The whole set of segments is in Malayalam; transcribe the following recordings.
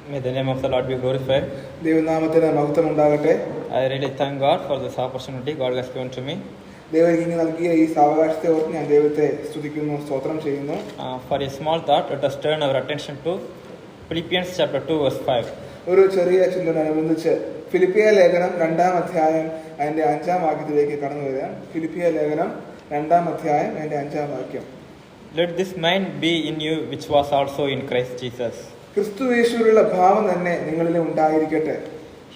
May the name of the Lord be glorified. ദൈവനാമത്തിന് മഹത്വം ഉണ്ടാകട്ടെ. I really thank God for this opportunity God has given to me. ദൈവം എനിക്ക് നൽകിയ ഈ സാവകാശത്തെ ഓർത്ത് ഞാൻ ദൈവത്തെ സ്തുതിക്കുന്നു, സ്തോത്രം ചെയ്യുന്നു. For a small thought, let us turn our attention to Philippians chapter 2 verse 5. ഒരു ചെറിയ ചിന്തയോടനുബന്ധിച്ച് ഫിലിപ്പിയ ലേഖനം 2-ാം അധ്യായം അതിന്റെ 5-ാം വാക്യത്തിലേക്ക് കടന്നു വരാം. ഫിലിപ്പിയ ലേഖനം 2-ാം അധ്യായം അതിന്റെ 5-ാം വാക്യം. Let this mind be in you which was also in Christ Jesus. ക്രിസ്തുയേശുവിലുള്ള ഭാവം തന്നെ നിങ്ങളിൽ ഉണ്ടായിരിക്കട്ടെ.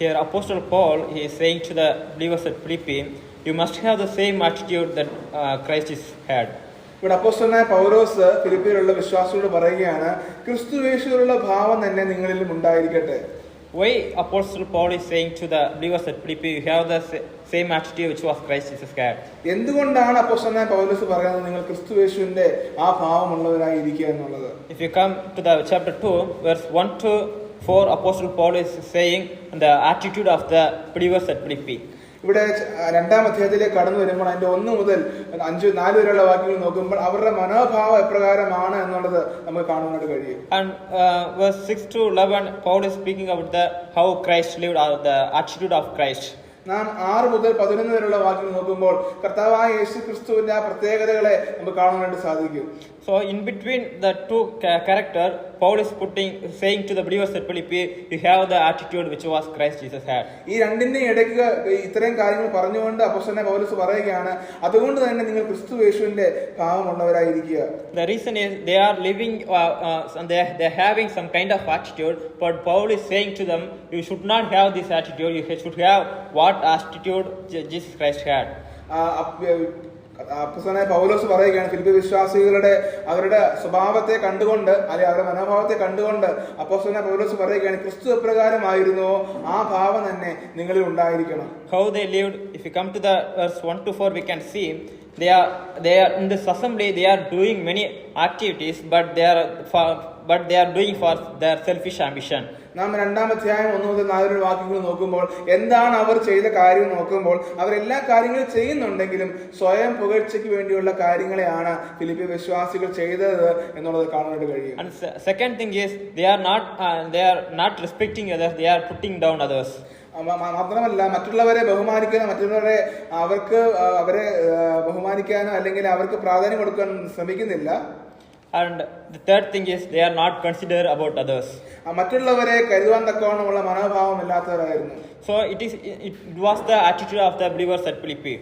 Here Apostle Paul he is saying to the believers at Philippi, you must have the same attitude that Christ had. ഇവിടെ അപ്പോസ്തലനായ പൗലോസ് ഫിലിപ്പിയിലുള്ള വിശ്വാസികളോട് പറയുകയാണ്, ക്രിസ്തുയേശുവിലുള്ള ഭാവം തന്നെ നിങ്ങളിൽ ഉണ്ടായിരിക്കട്ടെ. Why Apostle Paul is saying to the believers at Philippi, you have the same attitude which was Christ Jesus had? എന്തുകൊണ്ടാണ് അപ്പോസ്തലനായ പൗലോസ് പറയുന്നത് നിങ്ങൾ ക്രിസ്തുയേശുവിന്റെ ആ ഭാവമുള്ളവരായി ഇരിക്കുക എന്നുള്ളത്? If you come to the chapter 2 verse 1 to 4, Apostle Paul is saying the attitude of the believers at Philippi. ഇവിടെ 2-ാം അധ്യായത്തിലേക്ക് കടന്നു വരുമ്പോൾ അതിന്റെ 1 മുതൽ 4 വരെയുള്ള വാക്യങ്ങൾ നോക്കുമ്പോൾ അവരുടെ മനോഭാവം എപ്രകാരമാണ് എന്നുള്ളത് നമുക്ക് കാണാനായിട്ട് കഴിയും. And verse 6 to 11, Paul is speaking about how Christ lived, the attitude of Christ. നാം 6 മുതൽ 11 വരെയുള്ള വാക്യങ്ങൾ നോക്കുമ്പോൾ കർത്താവായ യേശു ക്രിസ്തുവിന്റെ ആ പ്രത്യേകതകളെ നമുക്ക് കാണാനായിട്ട് സാധിക്കും. So in between the two character, Paul is saying to the believers at Philippi, you have the attitude which was Christ Jesus had. ഈ രണ്ടിന്റെ ഇടയ്ക്ക് ഇത്രയും കാര്യങ്ങൾ പറഞ്ഞുകൊണ്ട് അപ്പോസ്തലനായ പൗലോസ് പറയുകയാണ്, അതുകൊണ്ട് തന്നെ നിങ്ങൾ ക്രിസ്തുയേശുവിന്റെ ഭാവമുള്ളവരായിരിക്കുക. The reason is they are living and they are having some kind of attitude, but Paul is saying to them, you should not have this attitude, you should have what attitude Jesus Christ had. അപ്പോസ്തലനായ പൗലോസ് പറയുകയാണ്, ഫിലിപ്പി വിശ്വാസികളുടെ അവരുടെ സ്വഭാവത്തെ കണ്ടുകൊണ്ട് അല്ലെങ്കിൽ അവരുടെ മനോഭാവത്തെ കണ്ടുകൊണ്ട് അപ്പോസ്തലനായ പൗലോസ് പറയുകയാണ്, ക്രിസ്തു എപ്രകാരമായിരുന്നുവോ ആ ഭാവം തന്നെ നിങ്ങളിൽ ഉണ്ടായിരിക്കണം. How they lived, if you come to the verse 1 to 4, we can see they are in this assembly, they are doing many activities, but they are doing for their selfish ambition. നാം 2-ാം അധ്യായം 1 മുതൽ 4 വരെ വാക്യങ്ങൾ നോക്കുമ്പോൾ എന്താണ് അവർ ചെയ്ത കാര്യം നോക്കുമ്പോൾ അവരെല്ലാ കാര്യങ്ങളും ചെയ്യുന്നുണ്ടെങ്കിലും സ്വയം പുകഴ്ചയ്ക്ക് വേണ്ടിയുള്ള കാര്യങ്ങളെയാണ് ഫിലിപ്പി വിശ്വാസികൾ ചെയ്തത് എന്നുള്ളത് കാണാനായിട്ട് കഴിയും. And second thing is they are not respecting others, they are putting down others. മാത്രമല്ല മറ്റുള്ളവരെ ബഹുമാനിക്കാനോ മറ്റുള്ളവരെ അവരെ ബഹുമാനിക്കാനോ അല്ലെങ്കിൽ അവർക്ക് പ്രാധാന്യം കൊടുക്കാൻ ശ്രമിക്കുന്നില്ല. And the third thing is they are not considerate about others. മറ്റുള്ളവരെ കരുതാൻ തക്കവണ്ണമുള്ള മനോഭാവം ഇല്ലാത്തവരായിരുന്നു. So it was the attitude of the believers at Philippi.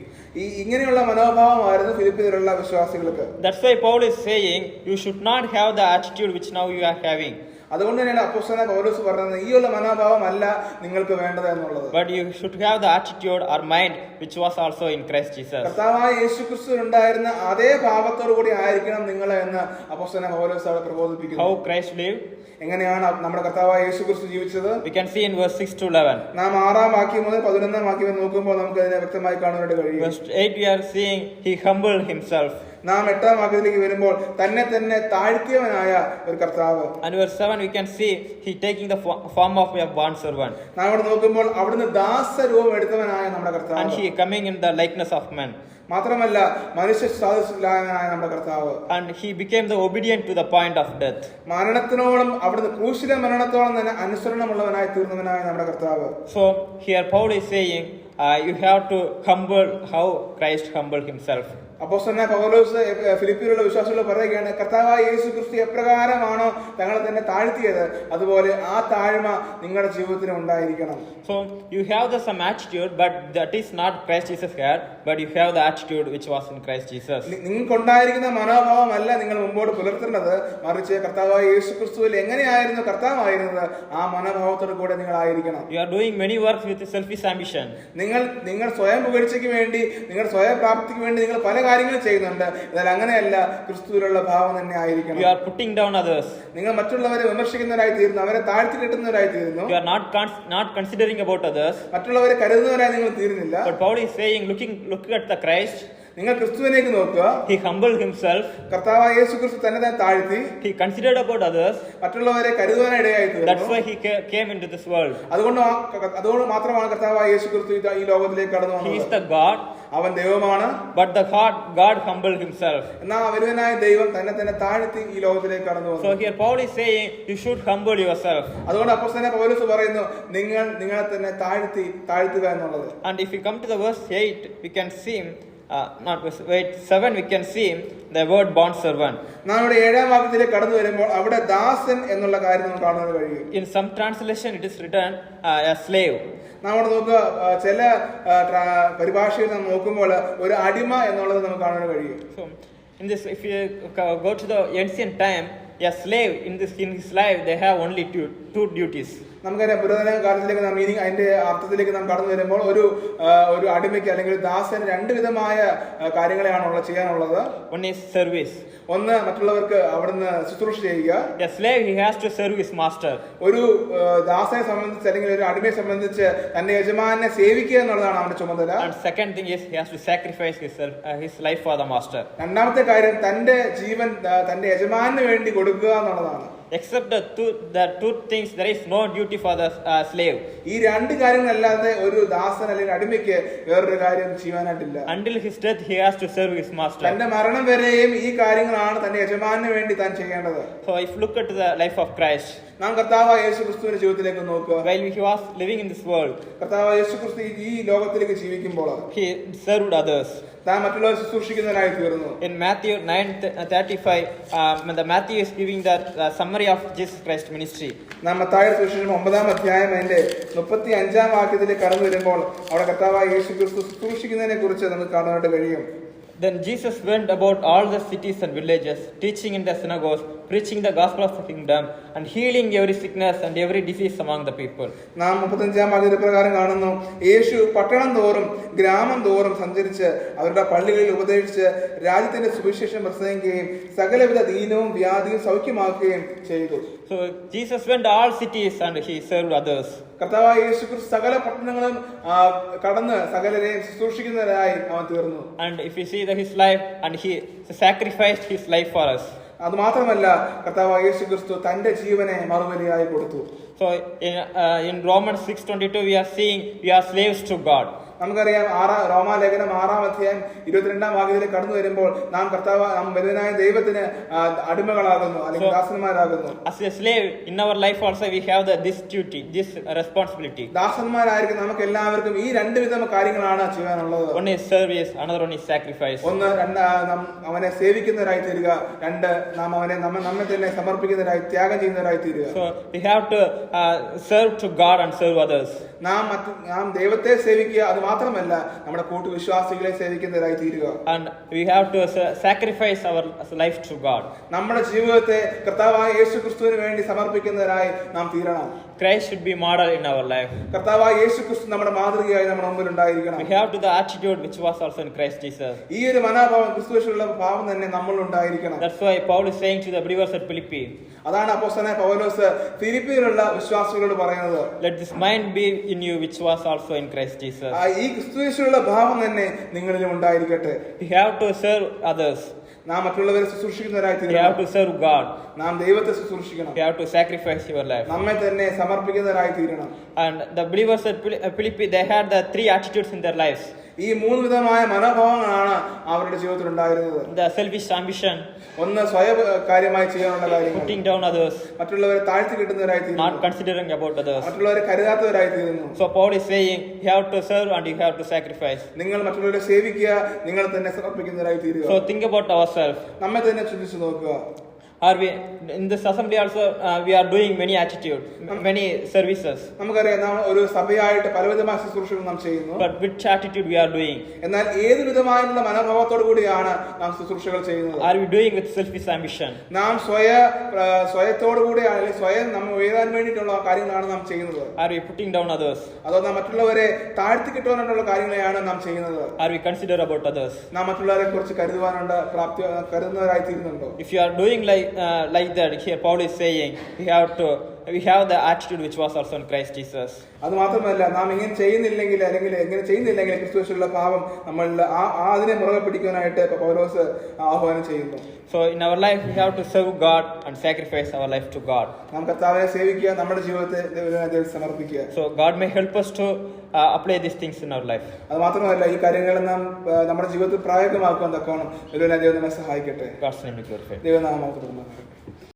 ഇങ്ങനെയുള്ള മനോഭാവമായിരുന്നു ഫിലിപ്പിയിലുള്ള വിശ്വാസികൾക്ക്. That's why Paul is saying you should not have the attitude which now you are having. അതുകൊണ്ട് തന്നെയാണ് അപ്പോസ്തലനായ പൗലോസ് പറഞ്ഞത് ഈ ഉള്ള മനോഭാവം അല്ല നിങ്ങൾക്ക് വേണ്ടത് എന്നുള്ളത്. But you should have the attitude or mind which was also in Christ Jesus. കർത്താവായ യേശുക്രിസ്തുവിൽ ഉണ്ടായിരുന്ന അതേ ഭാവത്തോടു കൂടി ആയിരിക്കണം നിങ്ങൾ എന്ന് അപ്പോസ്തലനായ പൗലോസ് അവിടെ പ്രബോധിപ്പിക്കുന്നു. How Christ lived? എങ്ങനെയാണ് നമ്മുടെ കർത്താവായ യേശുക്രിസ്തു ജീവിച്ചത്? We can see in verse 6 to 11. നാം 6-ാം വാക്യം മുതൽ 11-ാം വാക്യം നോക്കുമ്പോൾ നമുക്ക് അതിനെ വ്യക്തമായി കാണാനായിട്ട് കഴിയും. Verse 8 we are seeing he humbled himself. നാം 8-ാം വാക്യത്തിലേക്ക് വരുമ്പോൾ തന്നെ താഴ്ത്തിയവനായ ഒരു കർത്താവ്. And verse 7 we can see he taking the form of a bond servant. നാം അവിടെ നോക്കുമ്പോൾ അവിടുന്ന് ദാസരൂപം എടുത്തവനായ നമ്മുടെ കർത്താവ്. And he coming in the likeness of man. മാത്രമല്ല മനുഷ്യ സാദൃശ്യനായ നമ്മുടെ കർത്താവ്. And he became the obedient to the point of death. മരണത്തിനോളം അവിടുന്ന് ക്രൂശിലെ മരണത്തോളം തന്നെ അനുസരണമുള്ളവനായി തീർന്നവനായ നമ്മുടെ കർത്താവ്. So here Paul is saying you have to humble how Christ humbled himself. അപ്പോസ്തലനായ പൗലോസ് ഫിലിപ്പിയിലുള്ള വിശ്വാസികളോട് പറയുകയാണ്, കർത്താവായ യേശു ക്രിസ്തു എപ്രകാരമാണോ തങ്ങളെ തന്നെ താഴ്ത്തിയത് അതുപോലെ ആ താഴ്മ നിങ്ങളുടെ ജീവിതത്തിൽ ഉണ്ടായിരിക്കണം. So you have some attitude, but that is not Christ Jesus had, but you have the attitude which was in Christ Jesus. നിങ്ങൾക്കുണ്ടായിരിക്കുന്ന മനോഭാവമല്ല നിങ്ങൾ മുമ്പോട്ട് പുലർത്തേണ്ടത്, മറിച്ച് കർത്താവായ യേശു ക്രിസ്തുവിൽ എങ്ങനെയായിരുന്നു കർത്താവായിരുന്നത് ആ മനോഭാവത്തോടു കൂടെ നിങ്ങൾ ആയിരിക്കണം. You are doing many works with selfish ambition. നിങ്ങൾ സ്വയം പുകഴ്ചയ്ക്ക് വേണ്ടി നിങ്ങളുടെ സ്വയം പ്രാപ്തിക്ക് വേണ്ടി നിങ്ങൾ പല കാര്യങ്ങൾ ചെയ്യുന്നുണ്ട്. എന്നാൽ അങ്ങനെയല്ല, ക്രിസ്തുവിലുള്ള ഭാവം തന്നെ ആയിരിക്കണം. You are putting down others. നിങ്ങൾ മറ്റുള്ളവരെ വിമർശിക്കുന്നവരായി തീരുന്നു, അവരെ താഴ്ത്തി കെട്ടുന്നവരായി തീരുന്നു. You are not considering about others. മറ്റുള്ളവരെ കരുതുന്നവരായി നിങ്ങൾ തീരുന്നില്ല. But Paul is saying look at the Christ. നിങ്ങൾ ക്രിസ്തുവിനേക്ക് നോക്കുക. He humbled himself. കർത്താവായ യേശു ക്രിസ്തു തന്നെ തന്നെ താഴ്ത്തി He considered about others. മറ്റുള്ളവരെ കരുതുവാനായി ഇടയായി തീർന്നു. That's why he came into this world. അതുകൊണ്ട് മാത്രമാണ് കർത്താവായ യേശു ക്രിസ്തു ഈ ലോകത്തിലേക്ക് കടന്നു He is വന്നത്. the God. അവൻ ദൈവമാണ്. But the God humbled himself. എന്നാൽ അവരുവനായ ദൈവം തന്നെ തന്നെ താഴ്ത്തി ഈ ലോകത്തിലേക്ക് കടന്നു വന്നു. So here Paul is saying you should humble yourself. അതുകൊണ്ട് അപ്പോസ്തലനായ പൗലോസ് പറയുന്നു നിങ്ങളെ തന്നെ താഴ്ത്തുക എന്നുള്ളത്. And if we come to the verse 8, we can see not verse 7, we can see the word bond servant. നാം ഇവിടെ 7-ാം വാക്യത്തിലേക്ക് കടന്നു വരുമ്പോൾ അവിടെ ദാസൻ എന്നുള്ള കാര്യം നമുക്ക് കാണാൻ കഴിയും. In some translation it is written a slave. നാം അവിടെ നോക്കുക, ചില പരിഭാഷയിൽ നാം നോക്കുമ്പോൾ ഒരു അടിമ എന്നുള്ളത് നമുക്ക് കാണാൻ കഴിയും. So in this, if you go to the ancient time, a slave in his life they have only two duties. നമുക്കറിയാം പുരാതന കാലത്തിലേക്ക് നാം മീനിങ് അതിന്റെ അർത്ഥത്തിലേക്ക് നാം കടന്നു വരുമ്പോൾ ഒരു അടിമയ്ക്ക് അല്ലെങ്കിൽ ഒരു ദാസന് രണ്ട് വിധമായ കാര്യങ്ങളെയാണ് ചെയ്യാനുള്ളത്. One is service. ഒന്ന് മറ്റുള്ളവർക്ക് അവിടുന്ന് ശുശ്രൂഷ ചെയ്യുക. A slave, he has to serve his master. ഒരു ദാസനെ സംബന്ധിച്ച് അല്ലെങ്കിൽ ഒരു അടിമയെ സംബന്ധിച്ച് തന്റെ യജമാനെ സേവിക്കുക എന്നുള്ളതാണ് അവന്റെ ചുമതല. And second thing is he has to sacrifice his life for the master. രണ്ടാമത്തെ കാര്യം തന്റെ ജീവൻ തന്റെ യജമാനു വേണ്ടി കൊടുക്കുക എന്നുള്ളതാണ്. Except the two things, there is no duty for the slave. ഈ രണ്ട് കാര്യങ്ങളല്ലാതെ ഒരു ദാസൻ അല്ലെങ്കിൽ അടിമയ്ക്ക് വേറൊരു കാര്യം ചെയ്യാനായിട്ടില്ല. Until his death he has to serve his master. തന്റെ മരണം വരെയും ഈ കാര്യങ്ങളാണ് തന്റെ യജമാനു വേണ്ടി താൻ ചെയ്യേണ്ടത്. So if you look at the life of Christ, നാം കർത്താവായ യേശു ക്രിസ്തുവിന്റെ ജീവിതത്തിലേക്ക് നോക്കുക. while he was living in this world, കർത്താവായ യേശു ക്രിസ്തു ഈ ലോകത്തിലേക്ക് ജീവിക്കുമ്പോൾ he served others. താൻ മറ്റുള്ളവരെ ശുശ്രൂഷിക്കുന്നതിനായി തീർന്നു. In Matthew 9:35, when Matthew is giving the summary of Jesus Christ ministry, നാം മത്തായിയുടെ സുവിശേഷം 9-ാം അധ്യായം അതിന്റെ 35-ാം വാക്യത്തിലേക്ക് കടന്നു വരുമ്പോൾ അവിടെ കർത്താവായ യേശു ക്രിസ്തു ശുശ്രൂഷിക്കുന്നതിനെ കുറിച്ച് നമുക്ക് കാണാനായിട്ട് കഴിയും. Then Jesus went about all the cities and villages, teaching in the synagogues, preaching the gospel of the kingdom, and healing every sickness and every disease among the people. നാം 35-ാം വാക്യത്തിൽ പ്രകാരം കാണുന്നു, യേശു പട്ടണം തോറും ഗ്രാമം തോറും സഞ്ചരിച്ച് അവരുടെ പള്ളികളിൽ ഉപദേശിച്ച് രാജ്യത്തിന്റെ സുവിശേഷം പ്രസംഗിക്കുകയും സകലവിധ ദീനവും വ്യാധിയും സൗഖ്യമാക്കുകയും ചെയ്തു. So Jesus went to all cities and he served others. കർത്താവായ യേശു ക്രിസ്തു സകല പട്ടണങ്ങളും കടന്ന് സകലരെയും ശുശ്രൂഷിക്കുന്നവരായി അവൻ തീർന്നു. And if you see his life, and he sacrificed his life for us. അത് മാത്രമല്ല കർത്താവായ യേശു ക്രിസ്തു തന്റെ ജീവനെ മറുബലിയായി കൊടുത്തു. So in Romans 6:22 we are seeing we are slaves to God. നമുക്കറിയാം റോമാലേഖനം 6-ാം അധ്യായം 22-ാം വാക്യത്തിലേക്ക് കടന്നു വരുമ്പോൾ നാം വലുതായ ദൈവത്തിന് അടിമകളാകുന്നു അല്ലെങ്കിൽ ദാസന്മാരാകുന്നു. As a slave in our life also we have this duty, this responsibility. ദാസന്മാരായിരിക്കും നമുക്ക് എല്ലാവർക്കും ഈ രണ്ട് വിധ കാര്യങ്ങളാണ് ചെയ്യാനുള്ളത്. One is service, another one is sacrifice. ഒന്ന് അവനെ സേവിക്കുന്നവരായി തീരുക, രണ്ട് നാം നമ്മെ തന്നെ സമർപ്പിക്കുന്നവരായി ത്യാഗം ചെയ്യുന്നവരായി തീരുക. So we have to serve to God and serve others. നാം ദൈവത്തെ സേവിക്കുക, അത് മാത്രമല്ല നമ്മുടെ കൂട്ടുവിശ്വാസികളെ സേവിക്കുന്നവരായി തീരുക. And we have to sacrifice our life to God. നമ്മുടെ ജീവിതത്തെ കർത്താവായ യേശു ക്രിസ്തുവിന് വേണ്ടി സമർപ്പിക്കുന്നവരായി നാം തീരണം. Christ should be model in our life. കർത്താവായ യേശു ക്രിസ്തു നമ്മുടെ മാതൃകയായി നമ്മുടെ മുമ്പിൽ ഉണ്ടായിരിക്കണം. We have to the attitude which was also in Christ Jesus. ഈ ഒരു മനോഭാവം ക്രിസ്തുവിലുള്ള ഭാവം തന്നെ നമ്മളിൽ ഉണ്ടായിരിക്കണം. That's why Paul is saying to the believers at Philippi. അതാണ് അപ്പോസ്തലനായ പൗലോസ് ഫിലിപ്പിയിലുള്ള വിശ്വാസികളോട് പറയുന്നത്. Let this mind be in you which was also in Christ Jesus. ഈ ക്രിസ്തുവിലുള്ള ഭാവം തന്നെ നിങ്ങളിലും ഉണ്ടായിരിക്കട്ടെ. We have to serve others. നാം മറ്റുള്ളവരെ ശുശ്രൂഷിക്കുന്നവരായി We തീരണം. have to serve God. നാം ദൈവത്തെ ശുശ്രൂഷിക്കണം. We have to sacrifice your life. നമ്മെ തന്നെ സമർപ്പിക്കുന്നവരായി തീരണം. And the believers at Philippi, they had the three attitudes in their lives. ഈ മൂന്ന് വിധമായ മനോഭാവങ്ങളാണ് അവരുടെ ജീവിതത്തിൽ ഉണ്ടായിരുന്നത്. The selfish ambition, ഒന്ന് സ്വയം കാര്യമായി ചെയ്യാനുള്ള കാര്യങ്ങൾ, putting down others, മറ്റുള്ളവരെ താഴ്ത്തി കിട്ടുന്നവരായി തീരുന്നു, not considering about others. മറ്റുള്ളവരെ കരുതാത്തവരായി തീരുന്നു. So Paul is saying you have to serve and you have to sacrifice. നിങ്ങൾ മറ്റുള്ളവരെ സേവിക്കുക, നിങ്ങൾ തന്നെ സമർപ്പിക്കുന്നവരായി തീരുക. So think about ourselves. നമ്മെ തന്നെ ചിന്തിച്ചു നോക്കുക. Are we in this assembly also we are doing many attitude, many services. നമുക്കറിയാം നാം ഒരു സഭയായിട്ട് പലവിധമായ ശുശ്രൂഷകൾ നാം ചെയ്യുന്നു. But which attitude we are doing? എന്നാൽ ഏത് വിധമായുള്ള മനോഭാവത്തോടു കൂടിയാണ് നാം ശുശ്രൂഷകൾ ചെയ്യുന്നത്? Are we doing with selfish ambition? നാം സ്വയത്തോടു കൂടിയാണ് അല്ലെങ്കിൽ സ്വയം നമ്മൾ ഉയരാൻ വേണ്ടിയിട്ടുള്ള കാര്യങ്ങളാണ് നാം ചെയ്യുന്നത്? Are we putting down others? അതോ നാം മറ്റുള്ളവരെ താഴ്ത്തി കിട്ടുവാനുള്ള കാര്യങ്ങളെയാണ് നാം ചെയ്യുന്നത്? Are we consider about others? നാം മറ്റുള്ളവരെ കുറിച്ച് കരുതുന്നവരായി തീരുന്നുണ്ടോ? If you are doing like that, here Paul is saying we have to we have the attitude which was also in Christ Jesus. അത് മാത്രമല്ല, നാം ഇങ്ങനെ ചെയ്യുന്നില്ലെങ്കിൽ ക്രിസ്തുവിലുള്ള പാപം നമ്മൾ അതിനെ മുറുകെ പിടിക്കാനായിട്ട് പൗലോസ് ആഹ്വാനം ചെയ്യുന്നു. So in our life we have to serve God and sacrifice our life to God. നാം കർത്താവിനെ സേവിക്കുക, നമ്മുടെ ജീവിതത്തെ ദൈവത്തിന് സമർപ്പിക്കുക. So God may help us to apply these things in our life. അത് മാത്രമല്ല, ഈ കാര്യങ്ങൾ നാം നമ്മുടെ ജീവിതത്തിൽ പ്രായോഗികമാക്കാൻ തക്കവണ്ണം ദൈവം നമ്മെ സഹായിക്കട്ടെ. God's name be glorified. ദൈവനാമം മഹത്വപ്പെടുമാറാകട്ടെ.